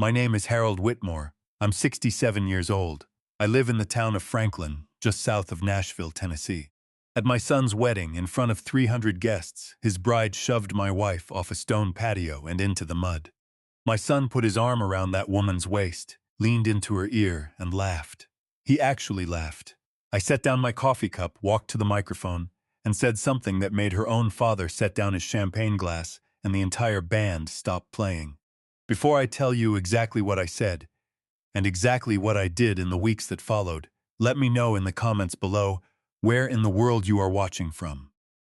My name is Harold Whitmore. I'm 67 years old. I live in the town of Franklin, just south of Nashville, Tennessee. At my son's wedding, in front of 300 guests, his bride shoved my wife off a stone patio and into the mud. My son put his arm around that woman's waist, leaned into her ear, and laughed. He actually laughed. I set down my coffee cup, walked to the microphone, and said something that made her own father set down his champagne glass and the entire band stop playing. Before I tell you exactly what I said, and exactly what I did in the weeks that followed, let me know in the comments below where in the world you are watching from.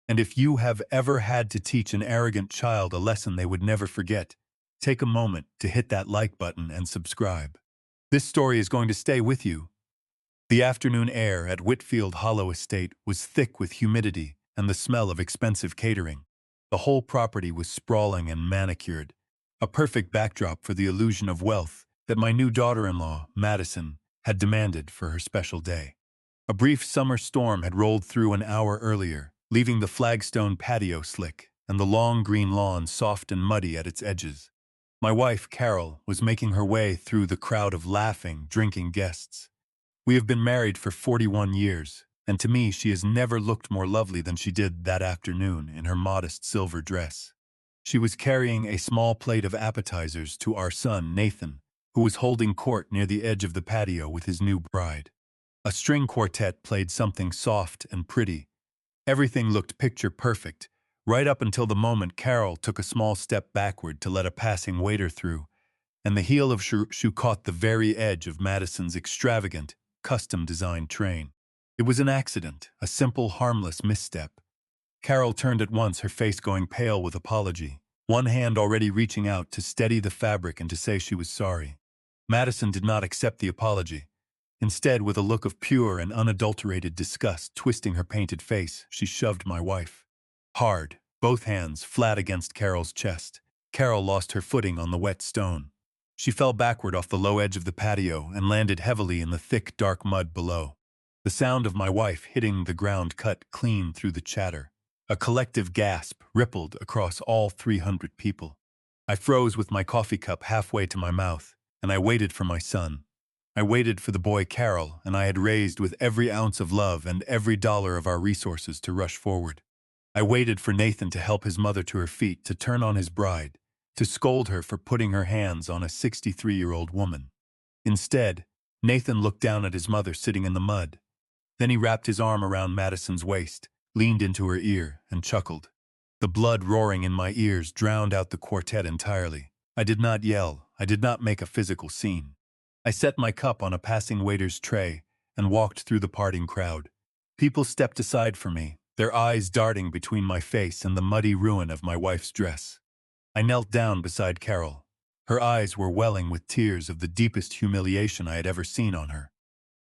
And if you have ever had to teach an arrogant child a lesson they would never forget, take a moment to hit that like button and subscribe. This story is going to stay with you. The afternoon air at Whitfield Hollow Estate was thick with humidity and the smell of expensive catering. The whole property was sprawling and manicured, a perfect backdrop for the illusion of wealth that my new daughter-in-law, Madison, had demanded for her special day. A brief summer storm had rolled through an hour earlier, leaving the flagstone patio slick and the long green lawn soft and muddy at its edges. My wife, Carol, was making her way through the crowd of laughing, drinking guests. We have been married for 41 years, and to me she has never looked more lovely than she did that afternoon in her modest silver dress. She was carrying a small plate of appetizers to our son, Nathan, who was holding court near the edge of the patio with his new bride. A string quartet played something soft and pretty. Everything looked picture perfect, right up until the moment Carol took a small step backward to let a passing waiter through, and the heel of shoe caught the very edge of Madison's extravagant, custom-designed train. It was an accident, a simple, harmless misstep. Carol turned at once, her face going pale with apology, one hand already reaching out to steady the fabric and to say she was sorry. Madison did not accept the apology. Instead, with a look of pure and unadulterated disgust twisting her painted face, she shoved my wife. Hard, both hands flat against Carol's chest. Carol lost her footing on the wet stone. She fell backward off the low edge of the patio and landed heavily in the thick, dark mud below. The sound of my wife hitting the ground cut clean through the chatter. A collective gasp rippled across all 300 people. I froze with my coffee cup halfway to my mouth, and I waited for my son. I waited for the boy Carol, and I had raised with every ounce of love and every dollar of our resources to rush forward. I waited for Nathan to help his mother to her feet, to turn on his bride, to scold her for putting her hands on a 63-year-old woman. Instead, Nathan looked down at his mother sitting in the mud. Then he wrapped his arm around Madison's waist, leaned into her ear, and chuckled. The blood roaring in my ears drowned out the quartet entirely. I did not yell. I did not make a physical scene. I set my cup on a passing waiter's tray and walked through the parting crowd. People stepped aside for me, their eyes darting between my face and the muddy ruin of my wife's dress. I knelt down beside Carol. Her eyes were welling with tears of the deepest humiliation I had ever seen on her.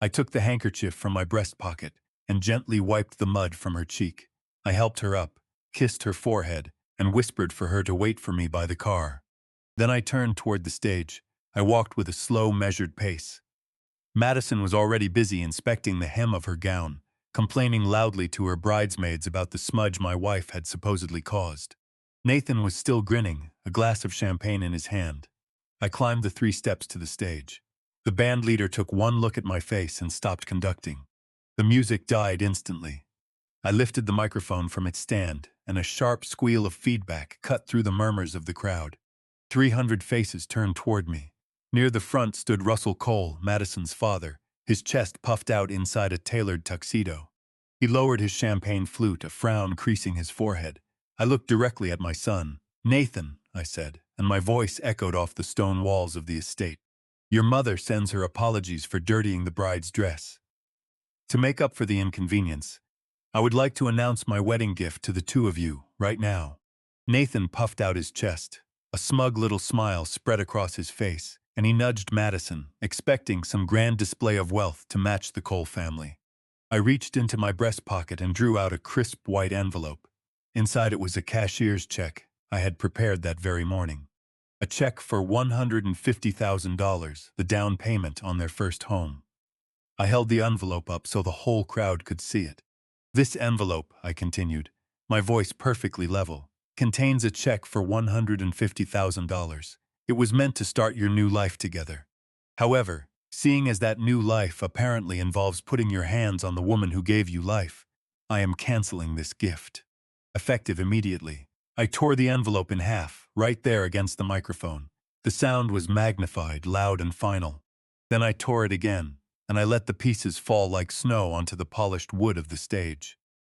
I took the handkerchief from my breast pocket and gently wiped the mud from her cheek. I helped her up, kissed her forehead, and whispered for her to wait for me by the car. Then I turned toward the stage. I walked with a slow, measured pace. Madison was already busy inspecting the hem of her gown, complaining loudly to her bridesmaids about the smudge my wife had supposedly caused. Nathan was still grinning, a glass of champagne in his hand. I climbed the 3 steps to the stage. The band leader took one look at my face and stopped conducting. The music died instantly. I lifted the microphone from its stand, and a sharp squeal of feedback cut through the murmurs of the crowd. 300 faces turned toward me. Near the front stood Russell Cole, Madison's father, his chest puffed out inside a tailored tuxedo. He lowered his champagne flute, a frown creasing his forehead. I looked directly at my son. "Nathan," I said, and my voice echoed off the stone walls of the estate. "Your mother sends her apologies for dirtying the bride's dress. To make up for the inconvenience, I would like to announce my wedding gift to the two of you, right now." Nathan puffed out his chest. A smug little smile spread across his face, and he nudged Madison, expecting some grand display of wealth to match the Cole family. I reached into my breast pocket and drew out a crisp white envelope. Inside it was a cashier's check I had prepared that very morning. A check for $150,000, the down payment on their first home. I held the envelope up so the whole crowd could see it. "This envelope," I continued, my voice perfectly level, "contains a check for $150,000. It was meant to start your new life together. However, seeing as that new life apparently involves putting your hands on the woman who gave you life, I am canceling this gift. Effective immediately, I tore the envelope in half, right there against the microphone. The sound was magnified, loud and final. Then I tore it again, and I let the pieces fall like snow onto the polished wood of the stage.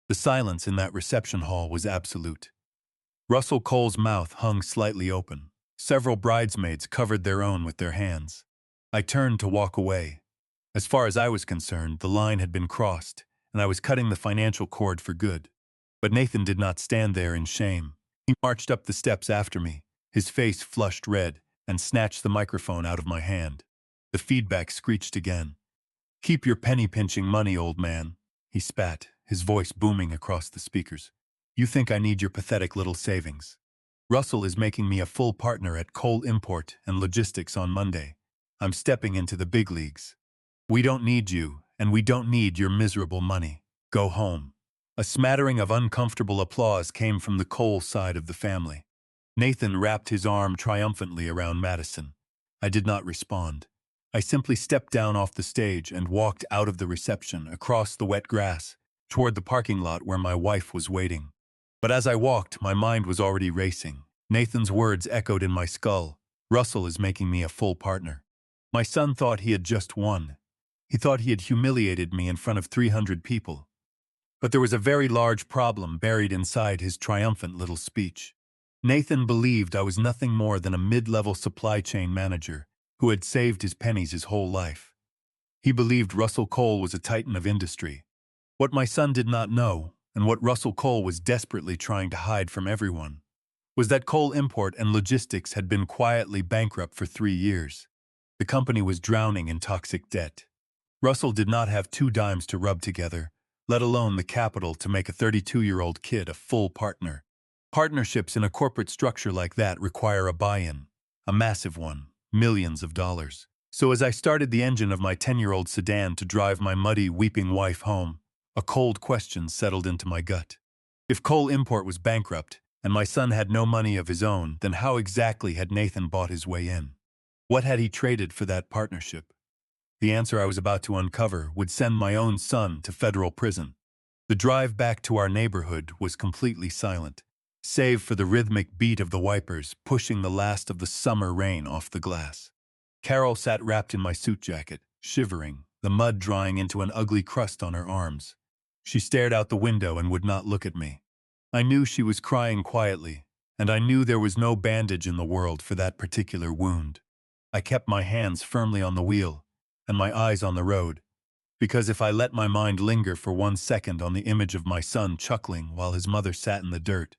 The silence in that reception hall was absolute. Russell Cole's mouth hung slightly open. Several bridesmaids covered their own with their hands. I turned to walk away. As far as I was concerned, the line had been crossed, and I was cutting the financial cord for good. But Nathan did not stand there in shame. He marched up the steps after me, his face flushed red, and snatched the microphone out of my hand. The feedback screeched again. "Keep your penny-pinching money, old man," he spat, his voice booming across the speakers. "You think I need your pathetic little savings. Russell is making me a full partner at Coal Import and Logistics on Monday. I'm stepping into the big leagues. We don't need you, and we don't need your miserable money. Go home." A smattering of uncomfortable applause came from the Cole side of the family. Nathan wrapped his arm triumphantly around Madison. I did not respond. I simply stepped down off the stage and walked out of the reception, across the wet grass, toward the parking lot where my wife was waiting. But as I walked, my mind was already racing. Nathan's words echoed in my skull. Russell is making me a full partner. My son thought he had just won. He thought he had humiliated me in front of 300 people. But there was a very large problem buried inside his triumphant little speech. Nathan believed I was nothing more than a mid-level supply chain manager who had saved his pennies his whole life. He believed Russell Cole was a titan of industry. What my son did not know, and what Russell Cole was desperately trying to hide from everyone, was that Coal Import and Logistics had been quietly bankrupt for 3 years. The company was drowning in toxic debt. Russell did not have 2 dimes to rub together, let alone the capital to make a 32-year-old kid a full partner. Partnerships in a corporate structure like that require a buy-in, a massive one, millions of dollars. So as I started the engine of my 10-year-old sedan to drive my muddy, weeping wife home, a cold question settled into my gut. If Coal Import was bankrupt, and my son had no money of his own, then how exactly had Nathan bought his way in? What had he traded for that partnership? The answer I was about to uncover would send my own son to federal prison. The drive back to our neighborhood was completely silent, save for the rhythmic beat of the wipers pushing the last of the summer rain off the glass. Carol sat wrapped in my suit jacket, shivering, the mud drying into an ugly crust on her arms. She stared out the window and would not look at me. I knew she was crying quietly, and I knew there was no bandage in the world for that particular wound. I kept my hands firmly on the wheel, and my eyes on the road, because if I let my mind linger for 1 second on the image of my son chuckling while his mother sat in the dirt,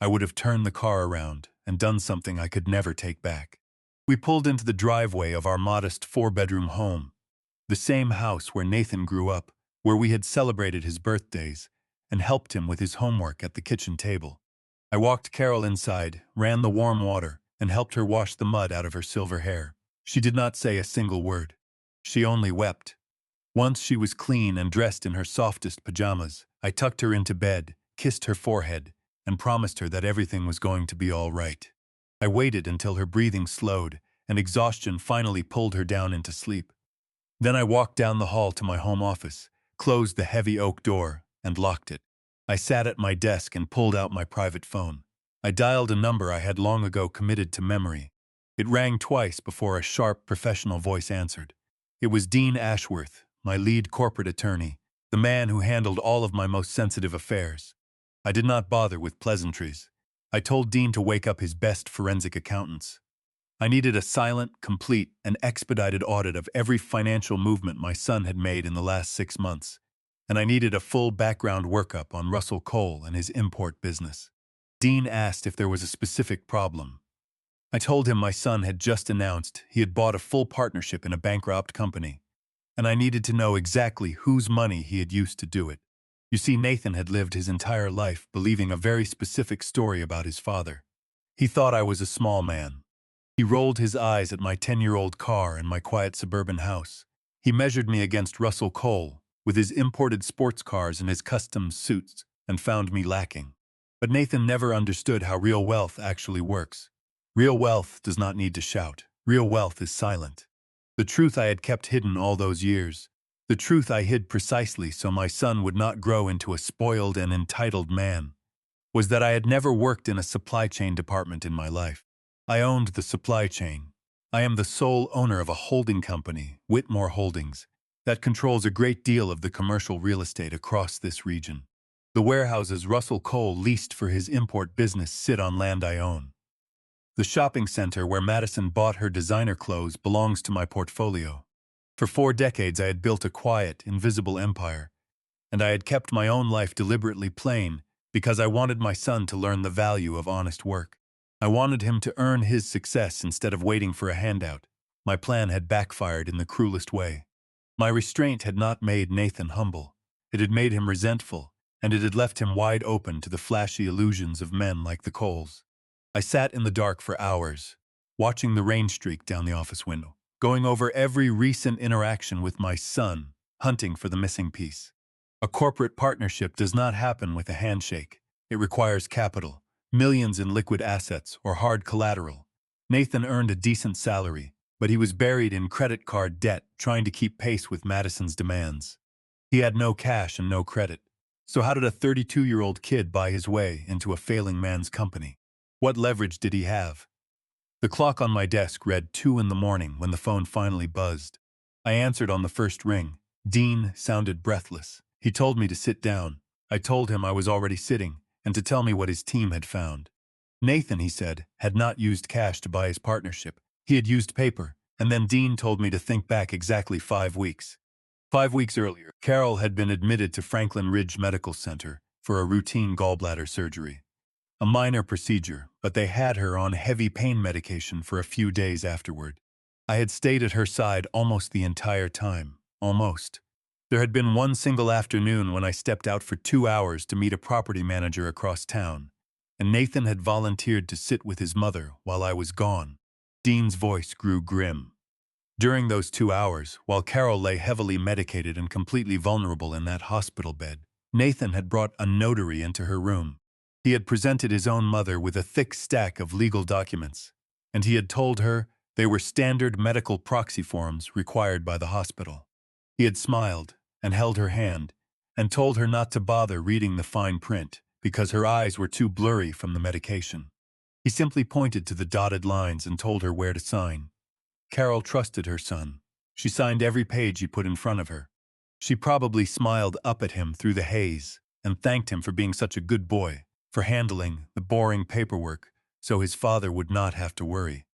I would have turned the car around and done something I could never take back. We pulled into the driveway of our modest 4-bedroom home, the same house where Nathan grew up, where we had celebrated his birthdays and helped him with his homework at the kitchen table. I walked Carol inside, ran the warm water, and helped her wash the mud out of her silver hair. She did not say a single word. She only wept. Once she was clean and dressed in her softest pajamas, I tucked her into bed, kissed her forehead, and promised her that everything was going to be all right. I waited until her breathing slowed, and exhaustion finally pulled her down into sleep. Then I walked down the hall to my home office, closed the heavy oak door, and locked it. I sat at my desk and pulled out my private phone. I dialed a number I had long ago committed to memory. It rang twice before a sharp, professional voice answered. It was Dean Ashworth, my lead corporate attorney, the man who handled all of my most sensitive affairs. I did not bother with pleasantries. I told Dean to wake up his best forensic accountants. I needed a silent, complete, and expedited audit of every financial movement my son had made in the last 6 months, and I needed a full background workup on Russell Cole and his import business. Dean asked if there was a specific problem. I told him my son had just announced he had bought a full partnership in a bankrupt company, and I needed to know exactly whose money he had used to do it. You see, Nathan had lived his entire life believing a very specific story about his father. He thought I was a small man. He rolled his eyes at my 10-year-old car and my quiet suburban house. He measured me against Russell Cole, with his imported sports cars and his custom suits, and found me lacking. But Nathan never understood how real wealth actually works. Real wealth does not need to shout. Real wealth is silent. The truth I had kept hidden all those years, the truth I hid precisely so my son would not grow into a spoiled and entitled man, was that I had never worked in a supply chain department in my life. I owned the supply chain. I am the sole owner of a holding company, Whitmore Holdings, that controls a great deal of the commercial real estate across this region. The warehouses Russell Cole leased for his import business sit on land I own. The shopping center where Madison bought her designer clothes belongs to my portfolio. For 4 decades I had built a quiet, invisible empire, and I had kept my own life deliberately plain because I wanted my son to learn the value of honest work. I wanted him to earn his success instead of waiting for a handout. My plan had backfired in the cruelest way. My restraint had not made Nathan humble. It had made him resentful, and it had left him wide open to the flashy illusions of men like the Coles. I sat in the dark for hours, watching the rain streak down the office window, going over every recent interaction with my son, hunting for the missing piece. A corporate partnership does not happen with a handshake. It requires capital, millions in liquid assets or hard collateral. Nathan earned a decent salary, but he was buried in credit card debt trying to keep pace with Madison's demands. He had no cash and no credit. So how did a 32-year-old kid buy his way into a failing man's company? What leverage did he have? The clock on my desk read 2 in the morning when the phone finally buzzed. I answered on the first ring. Dean sounded breathless. He told me to sit down. I told him I was already sitting, and to tell me what his team had found. Nathan, he said, had not used cash to buy his partnership. He had used paper, and then Dean told me to think back exactly 5 weeks. 5 weeks earlier, Carol had been admitted to Franklin Ridge Medical Center for a routine gallbladder surgery. A minor procedure, but they had her on heavy pain medication for a few days afterward. I had stayed at her side almost the entire time. Almost. There had been one single afternoon when I stepped out for 2 hours to meet a property manager across town, and Nathan had volunteered to sit with his mother while I was gone. Dean's voice grew grim. During those 2 hours, while Carol lay heavily medicated and completely vulnerable in that hospital bed, Nathan had brought a notary into her room. He had presented his own mother with a thick stack of legal documents, and he had told her they were standard medical proxy forms required by the hospital. He had smiled and held her hand and told her not to bother reading the fine print because her eyes were too blurry from the medication. He simply pointed to the dotted lines and told her where to sign. Carol trusted her son. She signed every page he put in front of her. She probably smiled up at him through the haze and thanked him for being such a good boy, for handling the boring paperwork so his father would not have to worry.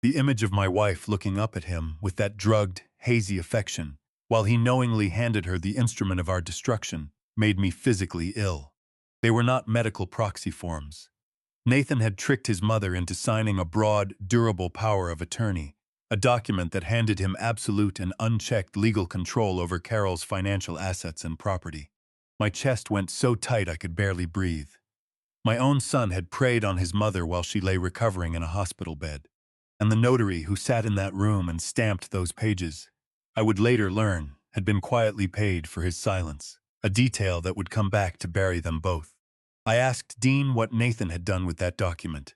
The image of my wife looking up at him with that drugged, hazy affection, while he knowingly handed her the instrument of our destruction, made me physically ill. They were not medical proxy forms. Nathan had tricked his mother into signing a broad, durable power of attorney, a document that handed him absolute and unchecked legal control over Carol's financial assets and property. My chest went so tight I could barely breathe. My own son had preyed on his mother while she lay recovering in a hospital bed. And the notary who sat in that room and stamped those pages, I would later learn, had been quietly paid for his silence, a detail that would come back to bury them both. I asked Dean what Nathan had done with that document.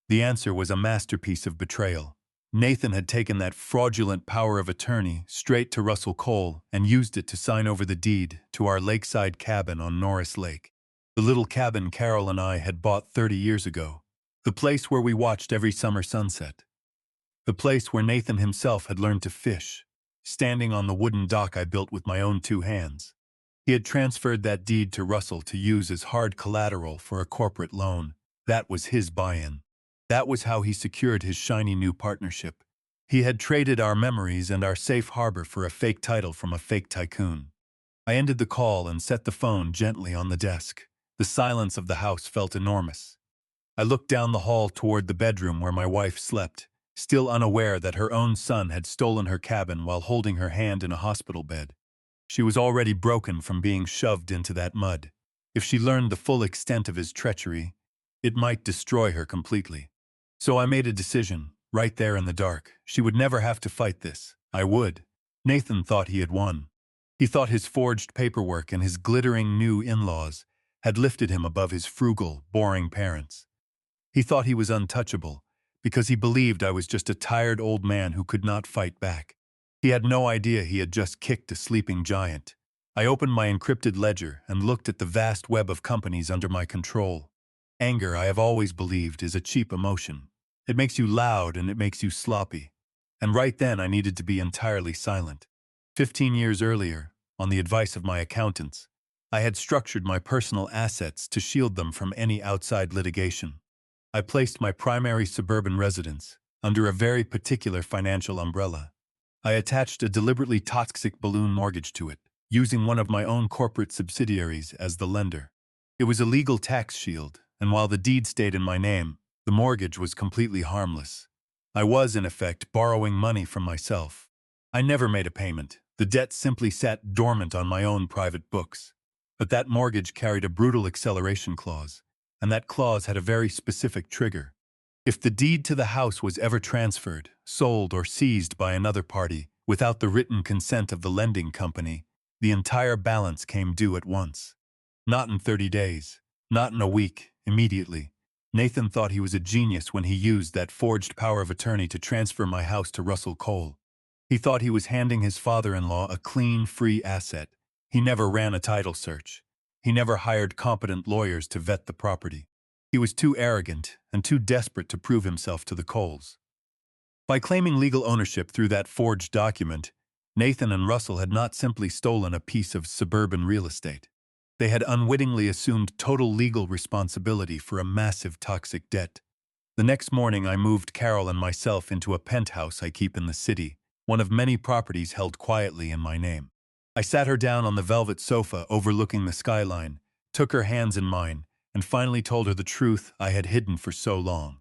The answer was a masterpiece of betrayal. Nathan had taken that fraudulent power of attorney straight to Russell Cole and used it to sign over the deed to our lakeside cabin on Norris Lake. The little cabin Carol and I had bought 30 years ago. The place where we watched every summer sunset. The place where Nathan himself had learned to fish, standing on the wooden dock I built with my own 2 hands. He had transferred that deed to Russell to use as hard collateral for a corporate loan. That was his buy-in. That was how he secured his shiny new partnership. He had traded our memories and our safe harbor for a fake title from a fake tycoon. I ended the call and set the phone gently on the desk. The silence of the house felt enormous. I looked down the hall toward the bedroom where my wife slept, still unaware that her own son had stolen her cabin while holding her hand in a hospital bed. She was already broken from being shoved into that mud. If she learned the full extent of his treachery, it might destroy her completely. So I made a decision, right there in the dark. She would never have to fight this. I would. Nathan thought he had won. He thought his forged paperwork and his glittering new in-laws had lifted him above his frugal, boring parents. He thought he was untouchable, because he believed I was just a tired old man who could not fight back. He had no idea he had just kicked a sleeping giant. I opened my encrypted ledger and looked at the vast web of companies under my control. Anger, I have always believed, is a cheap emotion. It makes you loud and it makes you sloppy. And right then I needed to be entirely silent. 15 years earlier, on the advice of my accountants, I had structured my personal assets to shield them from any outside litigation. I placed my primary suburban residence under a very particular financial umbrella. I attached a deliberately toxic balloon mortgage to it, using one of my own corporate subsidiaries as the lender. It was a legal tax shield, and while the deed stayed in my name, the mortgage was completely harmless. I was, in effect, borrowing money from myself. I never made a payment. The debt simply sat dormant on my own private books. But that mortgage carried a brutal acceleration clause, and that clause had a very specific trigger. If the deed to the house was ever transferred, sold, or seized by another party without the written consent of the lending company, the entire balance came due at once. Not in 30 days, not in a week, immediately. Nathan thought he was a genius when he used that forged power of attorney to transfer my house to Russell Cole. He thought he was handing his father-in-law a clean, free asset. He never ran a title search. He never hired competent lawyers to vet the property. He was too arrogant and too desperate to prove himself to the Coles. By claiming legal ownership through that forged document, Nathan and Russell had not simply stolen a piece of suburban real estate. They had unwittingly assumed total legal responsibility for a massive toxic debt. The next morning I moved Carol and myself into a penthouse I keep in the city, one of many properties held quietly in my name. I sat her down on the velvet sofa overlooking the skyline, took her hands in mine, and finally told her the truth I had hidden for so long.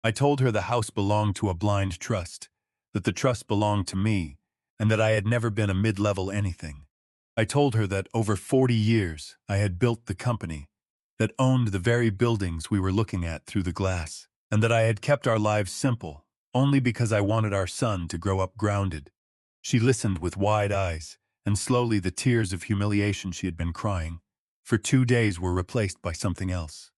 I told her the house belonged to a blind trust, that the trust belonged to me, and that I had never been a mid-level anything. I told her that over 40 years I had built the company, that owned the very buildings we were looking at through the glass, and that I had kept our lives simple, only because I wanted our son to grow up grounded. She listened with wide eyes, and slowly the tears of humiliation she had been crying for 2 days were replaced by something else.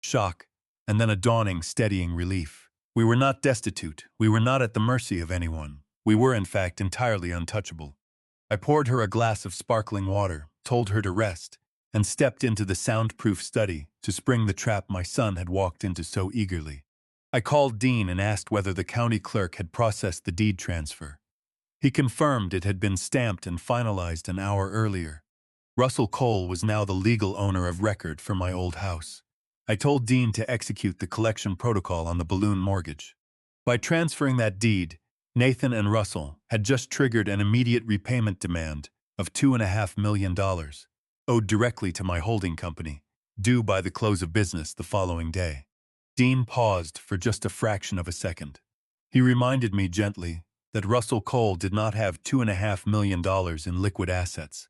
Shock, and then a dawning, steadying relief. We were not destitute. We were not at the mercy of anyone. We were, in fact, entirely untouchable. I poured her a glass of sparkling water, told her to rest, and stepped into the soundproof study to spring the trap my son had walked into so eagerly. I called Dean and asked whether the county clerk had processed the deed transfer. He confirmed it had been stamped and finalized an hour earlier. Russell Cole was now the legal owner of record for my old house. I told Dean to execute the collection protocol on the balloon mortgage. By transferring that deed, Nathan and Russell had just triggered an immediate repayment demand of $2.5 million, owed directly to my holding company, due by the close of business the following day. Dean paused for just a fraction of a second. He reminded me gently that Russell Cole did not have $2.5 million in liquid assets,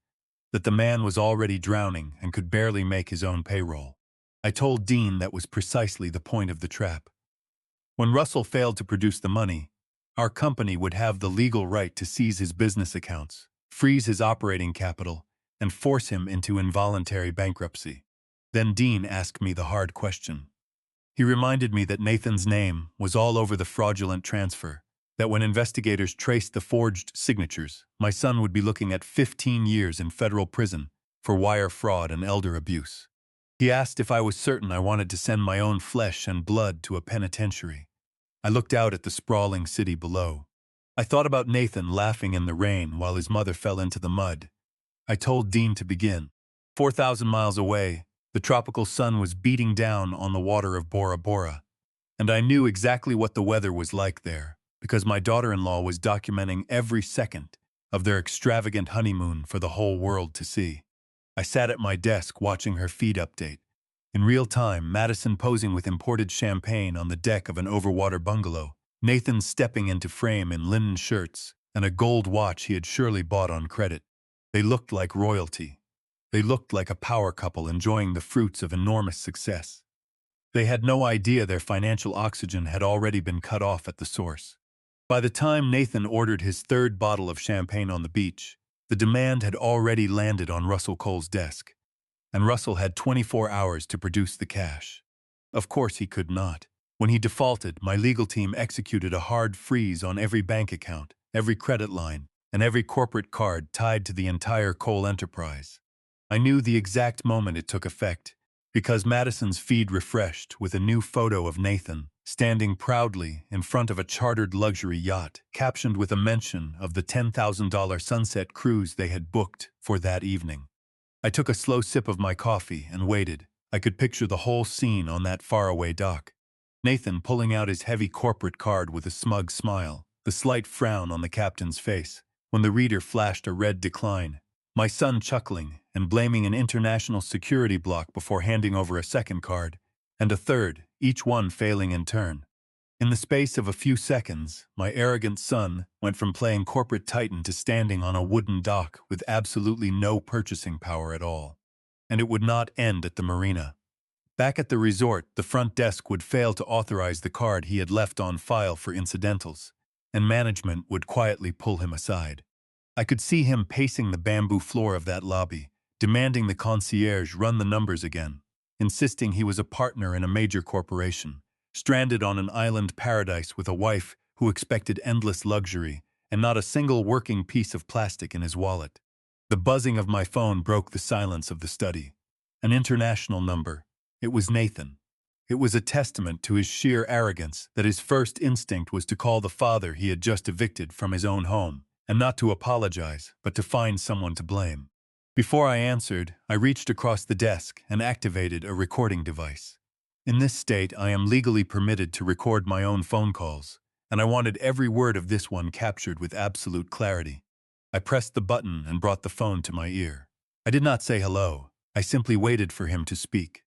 that the man was already drowning and could barely make his own payroll. I told Dean that was precisely the point of the trap. When Russell failed to produce the money, our company would have the legal right to seize his business accounts, freeze his operating capital, and force him into involuntary bankruptcy. Then Dean asked me the hard question. He reminded me that Nathan's name was all over the fraudulent transfer, that when investigators traced the forged signatures, my son would be looking at 15 years in federal prison for wire fraud and elder abuse. He asked if I was certain I wanted to send my own flesh and blood to a penitentiary. I looked out at the sprawling city below. I thought about Nathan laughing in the rain while his mother fell into the mud. I told Dean to begin. 4,000 miles away, the tropical sun was beating down on the water of Bora Bora, and I knew exactly what the weather was like there, because my daughter-in-law was documenting every second of their extravagant honeymoon for the whole world to see. I sat at my desk watching her feed update. In real time, Madison posing with imported champagne on the deck of an overwater bungalow, Nathan stepping into frame in linen shirts and a gold watch he had surely bought on credit. They looked like royalty. They looked like a power couple enjoying the fruits of enormous success. They had no idea their financial oxygen had already been cut off at the source. By the time Nathan ordered his third bottle of champagne on the beach, the demand had already landed on Russell Cole's desk, and Russell had 24 hours to produce the cash. Of course he could not. When he defaulted, my legal team executed a hard freeze on every bank account, every credit line, and every corporate card tied to the entire coal enterprise. I knew the exact moment it took effect, because Madison's feed refreshed with a new photo of Nathan, standing proudly in front of a chartered luxury yacht, captioned with a mention of the $10,000 sunset cruise they had booked for that evening. I took a slow sip of my coffee and waited. I could picture the whole scene on that faraway dock. Nathan pulling out his heavy corporate card with a smug smile, the slight frown on the captain's face, when the reader flashed a red decline. My son chuckling and blaming an international security block before handing over a second card, and a third, each one failing in turn. In the space of a few seconds, my arrogant son went from playing corporate titan to standing on a wooden dock with absolutely no purchasing power at all. And it would not end at the marina. Back at the resort, the front desk would fail to authorize the card he had left on file for incidentals, and management would quietly pull him aside. I could see him pacing the bamboo floor of that lobby, demanding the concierge run the numbers again, insisting he was a partner in a major corporation, stranded on an island paradise with a wife who expected endless luxury and not a single working piece of plastic in his wallet. The buzzing of my phone broke the silence of the study. An international number. It was Nathan. It was a testament to his sheer arrogance that his first instinct was to call the father he had just evicted from his own home, and not to apologize, but to find someone to blame. Before I answered, I reached across the desk and activated a recording device. In this state, I am legally permitted to record my own phone calls, and I wanted every word of this one captured with absolute clarity. I pressed the button and brought the phone to my ear. I did not say hello. I simply waited for him to speak.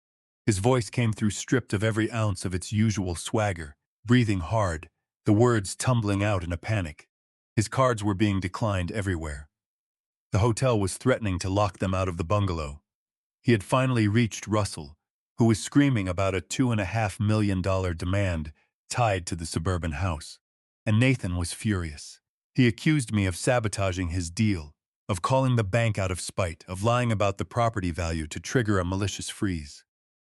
His voice came through stripped of every ounce of its usual swagger, breathing hard, the words tumbling out in a panic. His cards were being declined everywhere. The hotel was threatening to lock them out of the bungalow. He had finally reached Russell, who was screaming about a $2.5 million demand tied to the suburban house. And Nathan was furious. He accused me of sabotaging his deal, of calling the bank out of spite, of lying about the property value to trigger a malicious freeze.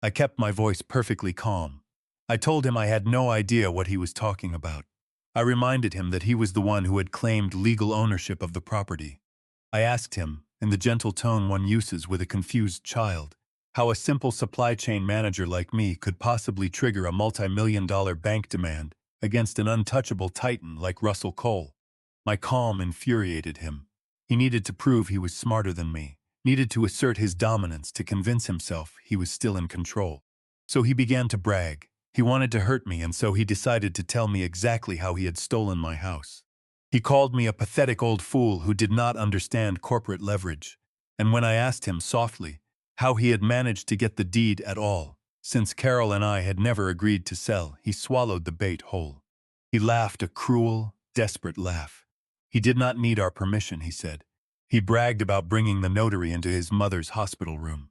I kept my voice perfectly calm. I told him I had no idea what he was talking about. I reminded him that he was the one who had claimed legal ownership of the property. I asked him, in the gentle tone one uses with a confused child, how a simple supply chain manager like me could possibly trigger a multi-million-dollar bank demand against an untouchable titan like Russell Cole. My calm infuriated him. He needed to prove he was smarter than me, needed to assert his dominance to convince himself he was still in control. So he began to brag. He wanted to hurt me, and so he decided to tell me exactly how he had stolen my house. He called me a pathetic old fool who did not understand corporate leverage, and when I asked him softly how he had managed to get the deed at all, since Carol and I had never agreed to sell, he swallowed the bait whole. He laughed a cruel, desperate laugh. He did not need our permission, he said. He bragged about bringing the notary into his mother's hospital room.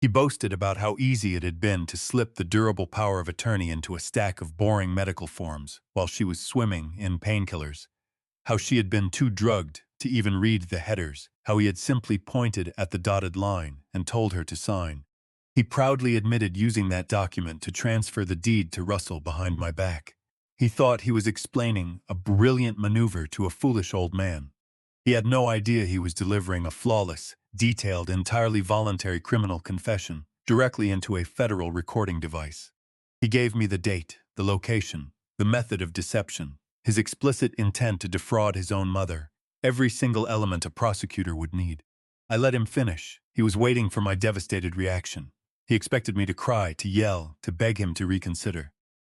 He boasted about how easy it had been to slip the durable power of attorney into a stack of boring medical forms while she was swimming in painkillers, how she had been too drugged to even read the headers, how he had simply pointed at the dotted line and told her to sign. He proudly admitted using that document to transfer the deed to Russell behind my back. He thought he was explaining a brilliant maneuver to a foolish old man. He had no idea he was delivering a flawless, detailed, entirely voluntary criminal confession directly into a federal recording device. He gave me the date, the location, the method of deception, his explicit intent to defraud his own mother, every single element a prosecutor would need. I let him finish. He was waiting for my devastated reaction. He expected me to cry, to yell, to beg him to reconsider.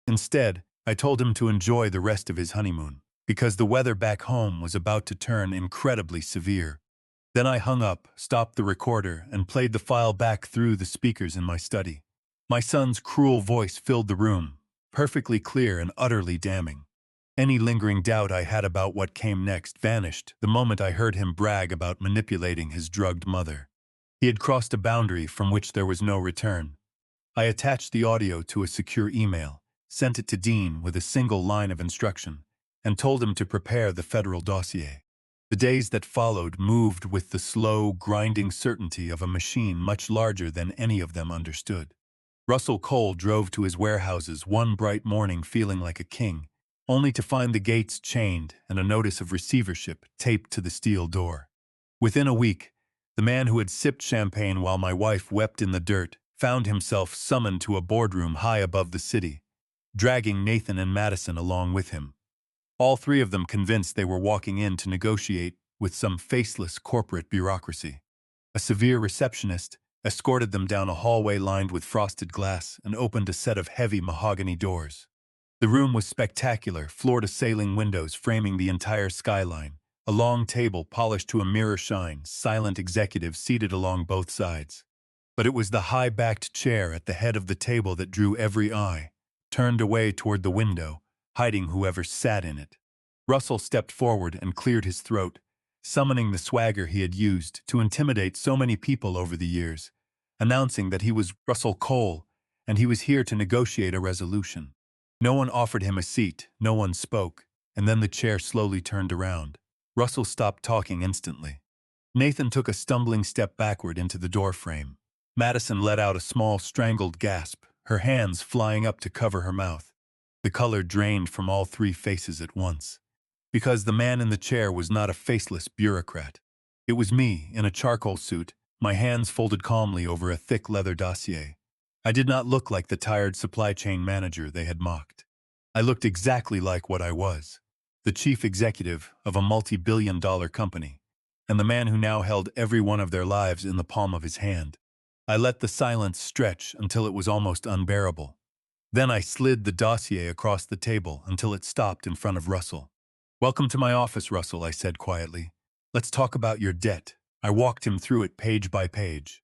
Instead, I told him to enjoy the rest of his honeymoon, because the weather back home was about to turn incredibly severe. Then I hung up, stopped the recorder, and played the file back through the speakers in my study. My son's cruel voice filled the room, perfectly clear and utterly damning. Any lingering doubt I had about what came next vanished the moment I heard him brag about manipulating his drugged mother. He had crossed a boundary from which there was no return. I attached the audio to a secure email, sent it to Dean with a single line of instruction, and told him to prepare the federal dossier. The days that followed moved with the slow, grinding certainty of a machine much larger than any of them understood. Russell Cole drove to his warehouses one bright morning feeling like a king, only to find the gates chained and a notice of receivership taped to the steel door. Within a week, the man who had sipped champagne while my wife wept in the dirt found himself summoned to a boardroom high above the city, dragging Nathan and Madison along with him. All three of them convinced they were walking in to negotiate with some faceless corporate bureaucracy. A severe receptionist escorted them down a hallway lined with frosted glass and opened a set of heavy mahogany doors. The room was spectacular, floor-to-ceiling windows framing the entire skyline, a long table polished to a mirror shine, silent executives seated along both sides. But it was the high-backed chair at the head of the table that drew every eye, turned away toward the window, hiding whoever sat in it. Russell stepped forward and cleared his throat, summoning the swagger he had used to intimidate so many people over the years, announcing that he was Russell Cole and he was here to negotiate a resolution. No one offered him a seat, no one spoke, and then the chair slowly turned around. Russell stopped talking instantly. Nathan took a stumbling step backward into the doorframe. Madison let out a small, strangled gasp, her hands flying up to cover her mouth. The color drained from all three faces at once. Because the man in the chair was not a faceless bureaucrat. It was me, in a charcoal suit, my hands folded calmly over a thick leather dossier. I did not look like the tired supply chain manager they had mocked. I looked exactly like what I was, the chief executive of a multi-billion-dollar company, and the man who now held every one of their lives in the palm of his hand. I let the silence stretch until it was almost unbearable. Then I slid the dossier across the table until it stopped in front of Russell. "Welcome to my office, Russell," I said quietly. "Let's talk about your debt." I walked him through it page by page.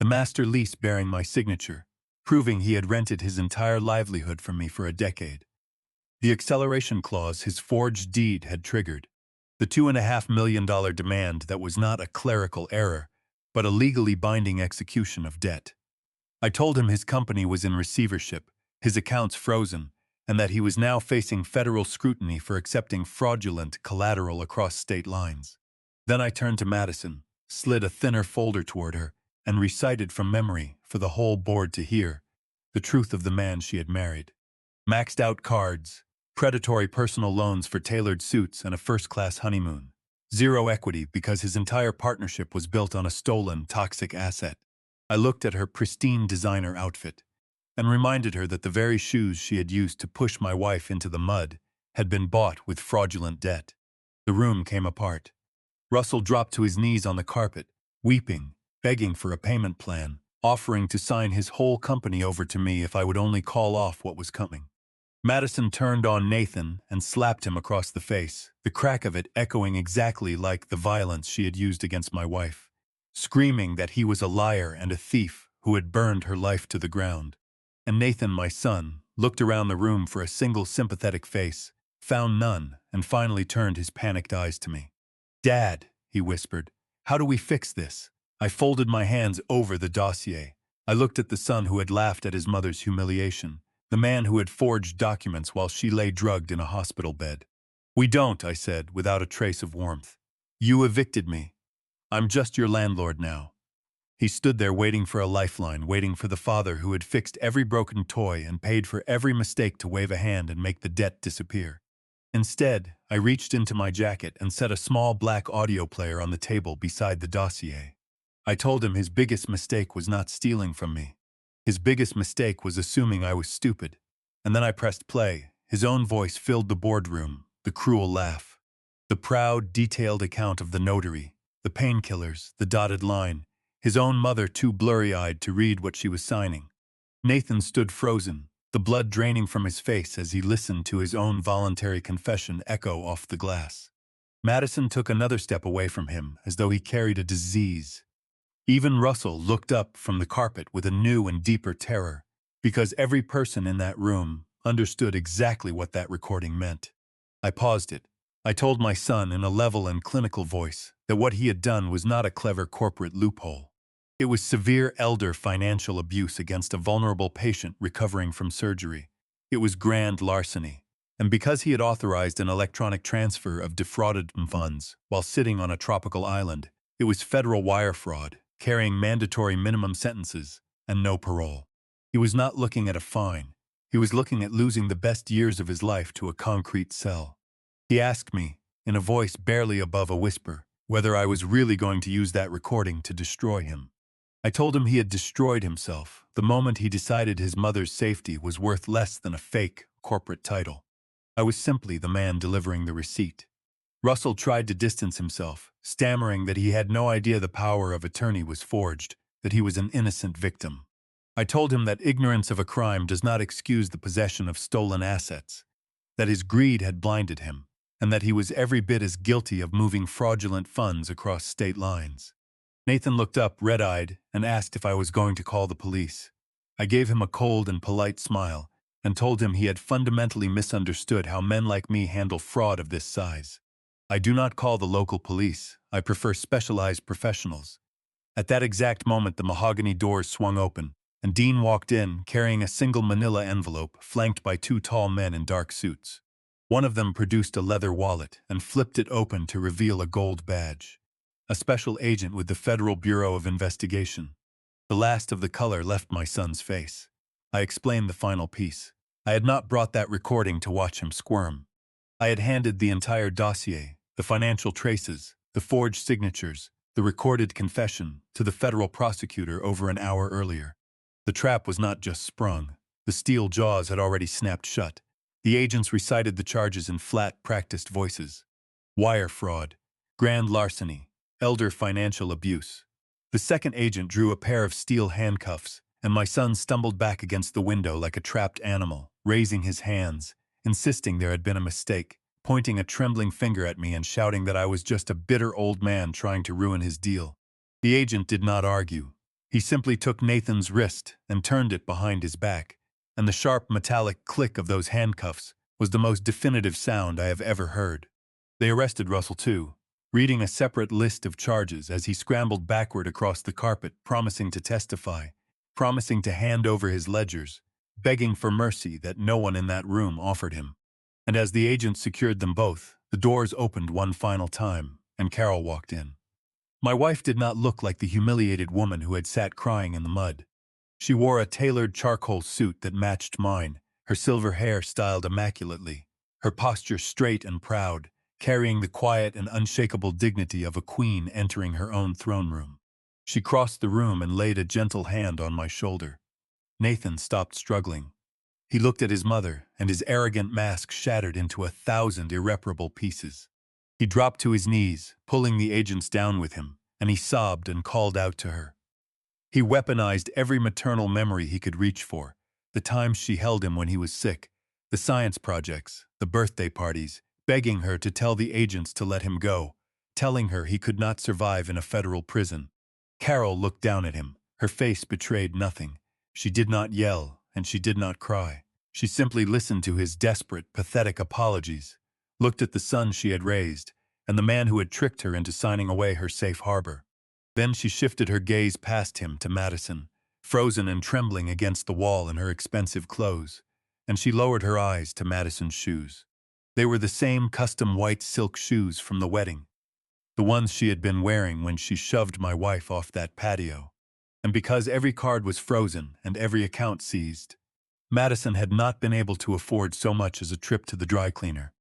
The master lease bearing my signature, proving he had rented his entire livelihood from me for a decade. The acceleration clause his forged deed had triggered. The $2.5 million demand that was not a clerical error, but a legally binding execution of debt. I told him his company was in receivership, his accounts frozen, and that he was now facing federal scrutiny for accepting fraudulent collateral across state lines. Then I turned to Madison, slid a thinner folder toward her, and recited from memory, for the whole board to hear, the truth of the man she had married. Maxed-out cards, predatory personal loans for tailored suits and a first-class honeymoon. Zero equity because his entire partnership was built on a stolen, toxic asset. I looked at her pristine designer outfit and reminded her that the very shoes she had used to push my wife into the mud had been bought with fraudulent debt. The room came apart. Russell dropped to his knees on the carpet, weeping, begging for a payment plan, offering to sign his whole company over to me if I would only call off what was coming. Madison turned on Nathan and slapped him across the face, the crack of it echoing exactly like the violence she had used against my wife, screaming that he was a liar and a thief who had burned her life to the ground. And Nathan, my son, looked around the room for a single sympathetic face, found none, and finally turned his panicked eyes to me. "Dad," he whispered, "how do we fix this?" I folded my hands over the dossier. I looked at the son who had laughed at his mother's humiliation, the man who had forged documents while she lay drugged in a hospital bed. "We don't," I said, without a trace of warmth. "You evicted me. I'm just your landlord now." He stood there waiting for a lifeline, waiting for the father who had fixed every broken toy and paid for every mistake to wave a hand and make the debt disappear. Instead, I reached into my jacket and set a small black audio player on the table beside the dossier. I told him his biggest mistake was not stealing from me. His biggest mistake was assuming I was stupid. And then I pressed play. His own voice filled the boardroom, the cruel laugh. The proud, detailed account of the notary, the painkillers, the dotted line, his own mother too blurry-eyed to read what she was signing. Nathan stood frozen, the blood draining from his face as he listened to his own voluntary confession echo off the glass. Madison took another step away from him, as though he carried a disease. Even Russell looked up from the carpet with a new and deeper terror, because every person in that room understood exactly what that recording meant. I paused it. I told my son in a level and clinical voice that what he had done was not a clever corporate loophole. It was severe elder financial abuse against a vulnerable patient recovering from surgery. It was grand larceny. And because he had authorized an electronic transfer of defrauded funds while sitting on a tropical island, it was federal wire fraud, carrying mandatory minimum sentences and no parole. He was not looking at a fine. He was looking at losing the best years of his life to a concrete cell. He asked me, in a voice barely above a whisper, whether I was really going to use that recording to destroy him. I told him he had destroyed himself the moment he decided his mother's safety was worth less than a fake corporate title. I was simply the man delivering the receipt. Russell tried to distance himself, stammering that he had no idea the power of attorney was forged, that he was an innocent victim. I told him that ignorance of a crime does not excuse the possession of stolen assets, that his greed had blinded him, and that he was every bit as guilty of moving fraudulent funds across state lines. Nathan looked up, red-eyed, and asked if I was going to call the police. I gave him a cold and polite smile, and told him he had fundamentally misunderstood how men like me handle fraud of this size. I do not call the local police. I prefer specialized professionals. At that exact moment, the mahogany doors swung open, and Dean walked in, carrying a single manila envelope, flanked by two tall men in dark suits. One of them produced a leather wallet and flipped it open to reveal a gold badge. A special agent with the Federal Bureau of Investigation. The last of the color left my son's face. I explained the final piece. I had not brought that recording to watch him squirm. I had handed the entire dossier, the financial traces, the forged signatures, the recorded confession, to the federal prosecutor over an hour earlier. The trap was not just sprung. The steel jaws had already snapped shut. The agents recited the charges in flat, practiced voices. Wire fraud, grand larceny, elder financial abuse. The second agent drew a pair of steel handcuffs, and my son stumbled back against the window like a trapped animal, raising his hands, insisting there had been a mistake, pointing a trembling finger at me and shouting that I was just a bitter old man trying to ruin his deal. The agent did not argue. He simply took Nathan's wrist and turned it behind his back, and the sharp metallic click of those handcuffs was the most definitive sound I have ever heard. They arrested Russell too, reading a separate list of charges as he scrambled backward across the carpet, promising to testify, promising to hand over his ledgers, begging for mercy that no one in that room offered him. And as the agents secured them both, the doors opened one final time, and Carol walked in. My wife did not look like the humiliated woman who had sat crying in the mud. She wore a tailored charcoal suit that matched mine, her silver hair styled immaculately, her posture straight and proud, carrying the quiet and unshakable dignity of a queen entering her own throne room. She crossed the room and laid a gentle hand on my shoulder. Nathan stopped struggling. He looked at his mother, and his arrogant mask shattered into 1,000 irreparable pieces. He dropped to his knees, pulling the agents down with him, and he sobbed and called out to her. He weaponized every maternal memory he could reach for, the times she held him when he was sick, the science projects, the birthday parties, begging her to tell the agents to let him go, telling her he could not survive in a federal prison. Carol looked down at him. Her face betrayed nothing. She did not yell, and she did not cry. She simply listened to his desperate, pathetic apologies, looked at the son she had raised, and the man who had tricked her into signing away her safe harbor. Then she shifted her gaze past him to Madison, frozen and trembling against the wall in her expensive clothes, and she lowered her eyes to Madison's shoes. They were the same custom white silk shoes from the wedding, the ones she had been wearing when she shoved my wife off that patio. And because every card was frozen and every account seized, Madison had not been able to afford so much as a trip to the dry cleaner.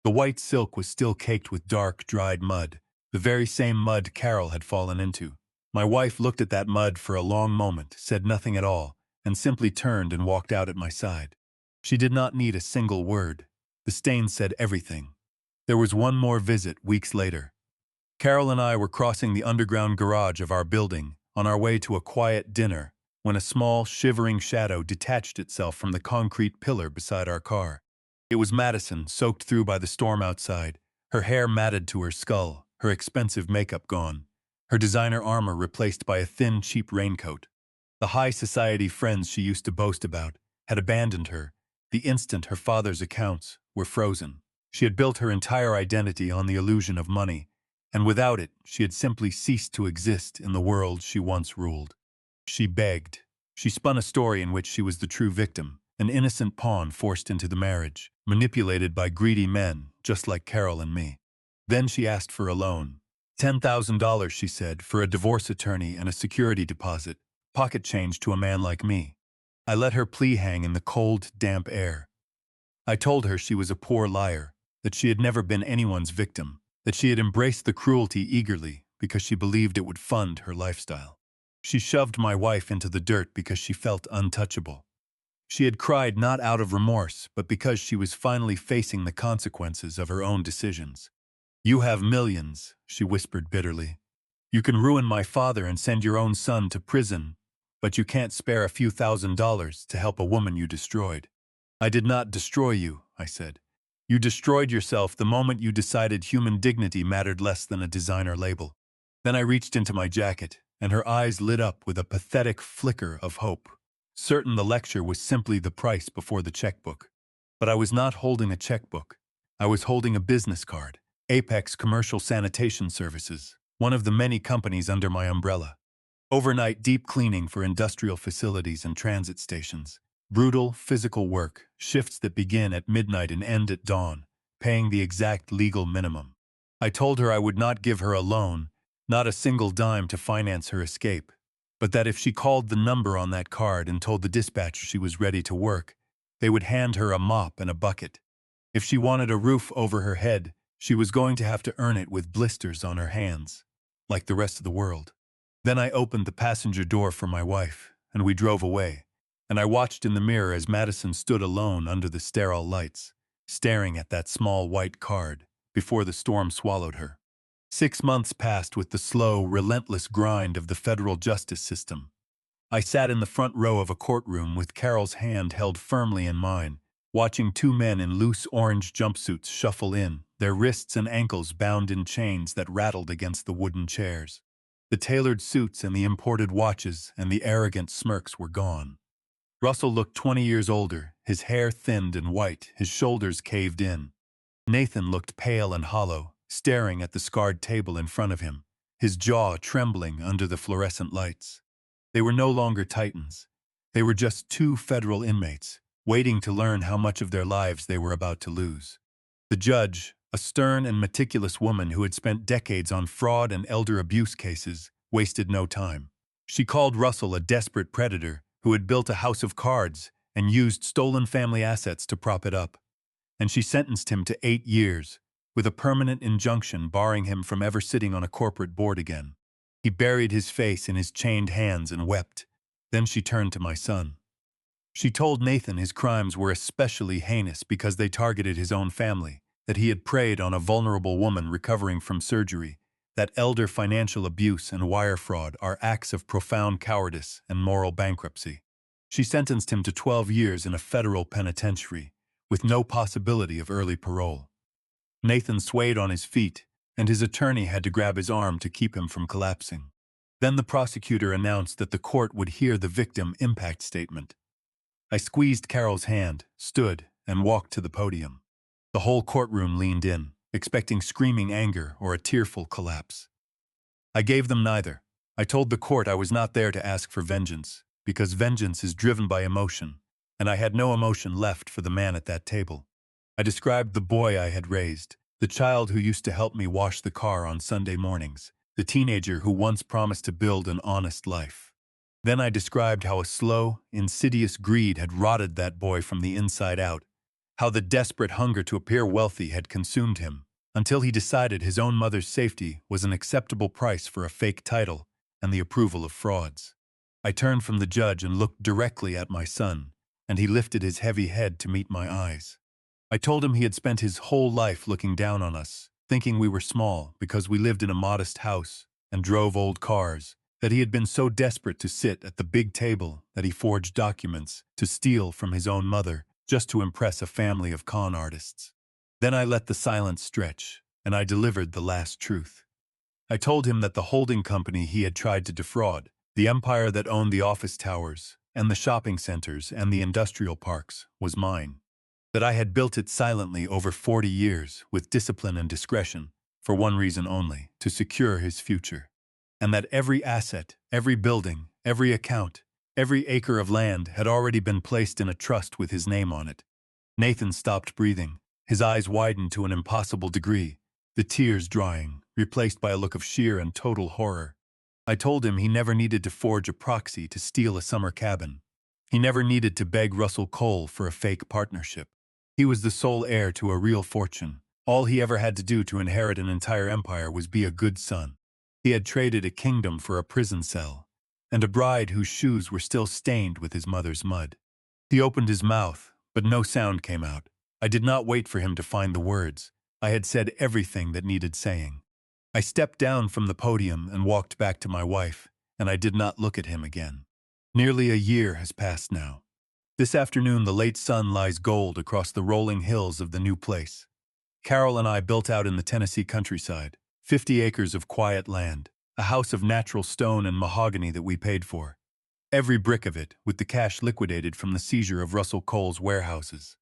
The white silk was still caked with dark, dried mud, the very same mud Carol had fallen into. My wife looked at that mud for a long moment, said nothing at all, and simply turned and walked out at my side. She did not need a single word. The stain said everything. There was one more visit weeks later. Carol and I were crossing the underground garage of our building, on our way to a quiet dinner, when a small, shivering shadow detached itself from the concrete pillar beside our car. It was Madison, soaked through by the storm outside, her hair matted to her skull, her expensive makeup gone, her designer armor replaced by a thin, cheap raincoat. The high society friends she used to boast about had abandoned her the instant her father's accounts were frozen. She had built her entire identity on the illusion of money, and without it, she had simply ceased to exist in the world she once ruled. She begged. She spun a story in which she was the true victim, an innocent pawn forced into the marriage, manipulated by greedy men just like Carol and me. Then she asked for a loan. $10,000, she said, for a divorce attorney and a security deposit, pocket change to a man like me. I let her plea hang in the cold, damp air. I told her she was a poor liar, that she had never been anyone's victim, that she had embraced the cruelty eagerly because she believed it would fund her lifestyle. She shoved my wife into the dirt because she felt untouchable. She had cried not out of remorse, but because she was finally facing the consequences of her own decisions. "You have millions," she whispered bitterly. "You can ruin my father and send your own son to prison, but you can't spare a few $1,000s to help a woman you destroyed." "I did not destroy you," I said. "You destroyed yourself the moment you decided human dignity mattered less than a designer label." Then I reached into my jacket, and her eyes lit up with a pathetic flicker of hope. Certain the lecture was simply the price before the checkbook. But I was not holding a checkbook. I was holding a business card. Apex Commercial Sanitation Services, one of the many companies under my umbrella. Overnight deep cleaning for industrial facilities and transit stations. Brutal, physical work, shifts that begin at midnight and end at dawn, paying the exact legal minimum. I told her I would not give her a loan, not a single dime to finance her escape, but that if she called the number on that card and told the dispatcher she was ready to work, they would hand her a mop and a bucket. If she wanted a roof over her head, she was going to have to earn it with blisters on her hands, like the rest of the world. Then I opened the passenger door for my wife, and we drove away, and I watched in the mirror as Madison stood alone under the sterile lights, staring at that small white card, before the storm swallowed her. 6 months passed with the slow, relentless grind of the federal justice system. I sat in the front row of a courtroom with Carol's hand held firmly in mine, watching two men in loose orange jumpsuits shuffle in, their wrists and ankles bound in chains that rattled against the wooden chairs. The tailored suits and the imported watches and the arrogant smirks were gone. Russell looked 20 years older, his hair thinned and white, his shoulders caved in. Nathan looked pale and hollow, staring at the scarred table in front of him, his jaw trembling under the fluorescent lights. They were no longer titans. They were just two federal inmates, waiting to learn how much of their lives they were about to lose. The judge, a stern and meticulous woman who had spent decades on fraud and elder abuse cases, wasted no time. She called Russell a desperate predator who had built a house of cards and used stolen family assets to prop it up. And she sentenced him to 8 years, with a permanent injunction barring him from ever sitting on a corporate board again. He buried his face in his chained hands and wept. Then she turned to my son. She told Nathan his crimes were especially heinous because they targeted his own family, that he had preyed on a vulnerable woman recovering from surgery, that elder financial abuse and wire fraud are acts of profound cowardice and moral bankruptcy. She sentenced him to 12 years in a federal penitentiary, with no possibility of early parole. Nathan swayed on his feet, and his attorney had to grab his arm to keep him from collapsing. Then the prosecutor announced that the court would hear the victim impact statement. I squeezed Carol's hand, stood, and walked to the podium. The whole courtroom leaned in, expecting screaming anger or a tearful collapse. I gave them neither. I told the court I was not there to ask for vengeance, because vengeance is driven by emotion, and I had no emotion left for the man at that table. I described the boy I had raised, the child who used to help me wash the car on Sunday mornings, the teenager who once promised to build an honest life. Then I described how a slow, insidious greed had rotted that boy from the inside out, how the desperate hunger to appear wealthy had consumed him, until he decided his own mother's safety was an acceptable price for a fake title and the approval of frauds. I turned from the judge and looked directly at my son, and he lifted his heavy head to meet my eyes. I told him he had spent his whole life looking down on us, thinking we were small because we lived in a modest house and drove old cars, that he had been so desperate to sit at the big table that he forged documents to steal from his own mother just to impress a family of con artists. Then I let the silence stretch, and I delivered the last truth. I told him that the holding company he had tried to defraud, the empire that owned the office towers and the shopping centers and the industrial parks, was mine. That I had built it silently over 40 years with discipline and discretion, for one reason only, to secure his future. And that every asset, every building, every account, every acre of land had already been placed in a trust with his name on it. Nathan stopped breathing, his eyes widened to an impossible degree, the tears drying, replaced by a look of sheer and total horror. I told him he never needed to forge a proxy to steal a summer cabin. He never needed to beg Russell Cole for a fake partnership. He was the sole heir to a real fortune. All he ever had to do to inherit an entire empire was be a good son. He had traded a kingdom for a prison cell, and a bride whose shoes were still stained with his mother's mud. He opened his mouth, but no sound came out. I did not wait for him to find the words. I had said everything that needed saying. I stepped down from the podium and walked back to my wife, and I did not look at him again. Nearly a year has passed now. This afternoon the late sun lies gold across the rolling hills of the new place. Carol and I built out in the Tennessee countryside, 50 acres of quiet land, a house of natural stone and mahogany that we paid for. Every brick of it, with the cash liquidated from the seizure of Russell Cole's warehouses.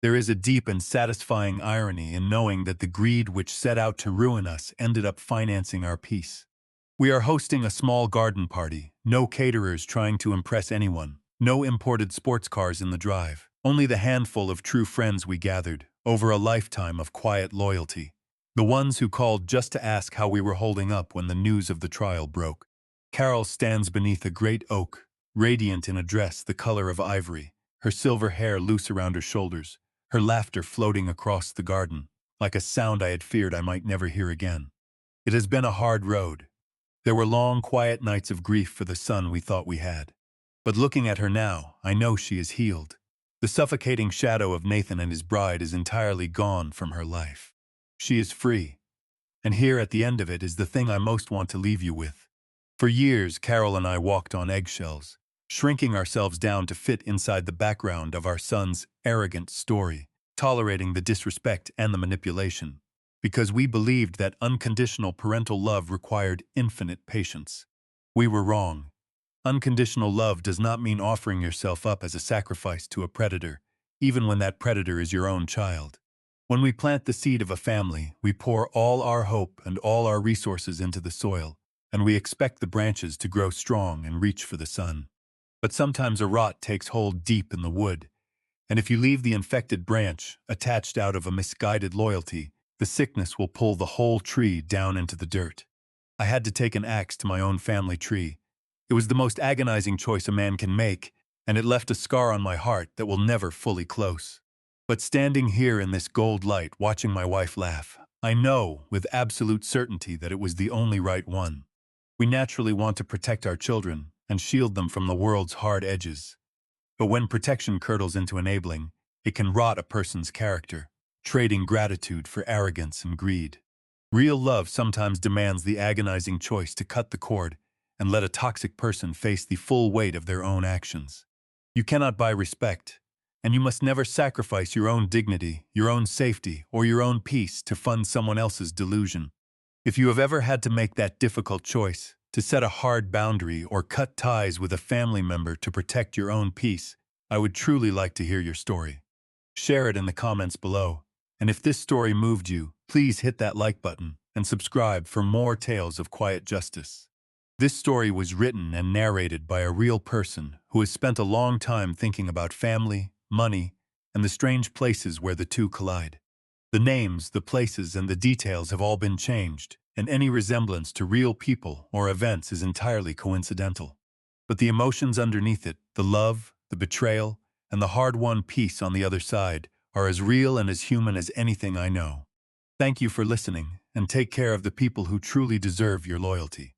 There is a deep and satisfying irony in knowing that the greed which set out to ruin us ended up financing our peace. We are hosting a small garden party, no caterers trying to impress anyone, no imported sports cars in the drive, only the handful of true friends we gathered, over a lifetime of quiet loyalty. The ones who called just to ask how we were holding up when the news of the trial broke. Carol stands beneath a great oak, radiant in a dress the color of ivory, her silver hair loose around her shoulders, her laughter floating across the garden, like a sound I had feared I might never hear again. It has been a hard road. There were long, quiet nights of grief for the son we thought we had. But looking at her now, I know she is healed. The suffocating shadow of Nathan and his bride is entirely gone from her life. She is free. And here at the end of it is the thing I most want to leave you with. For years, Carol and I walked on eggshells, shrinking ourselves down to fit inside the background of our son's arrogant story, tolerating the disrespect and the manipulation, because we believed that unconditional parental love required infinite patience. We were wrong. Unconditional love does not mean offering yourself up as a sacrifice to a predator, even when that predator is your own child. When we plant the seed of a family, we pour all our hope and all our resources into the soil, and we expect the branches to grow strong and reach for the sun. But sometimes a rot takes hold deep in the wood, and if you leave the infected branch attached out of a misguided loyalty, the sickness will pull the whole tree down into the dirt. I had to take an axe to my own family tree. It was the most agonizing choice a man can make, and it left a scar on my heart that will never fully close. But standing here in this gold light, watching my wife laugh, I know with absolute certainty that it was the only right one. We naturally want to protect our children and shield them from the world's hard edges. But when protection curdles into enabling, it can rot a person's character, trading gratitude for arrogance and greed. Real love sometimes demands the agonizing choice to cut the cord and let a toxic person face the full weight of their own actions. You cannot buy respect, and you must never sacrifice your own dignity, your own safety, or your own peace to fund someone else's delusion. If you have ever had to make that difficult choice, to set a hard boundary or cut ties with a family member to protect your own peace, I would truly like to hear your story. Share it in the comments below, and if this story moved you, please hit that like button and subscribe for more tales of quiet justice. This story was written and narrated by a real person who has spent a long time thinking about family, money, and the strange places where the two collide. The names, the places, and the details have all been changed, and any resemblance to real people or events is entirely coincidental. But the emotions underneath it, the love, the betrayal, and the hard-won peace on the other side, are as real and as human as anything I know. Thank you for listening, and take care of the people who truly deserve your loyalty.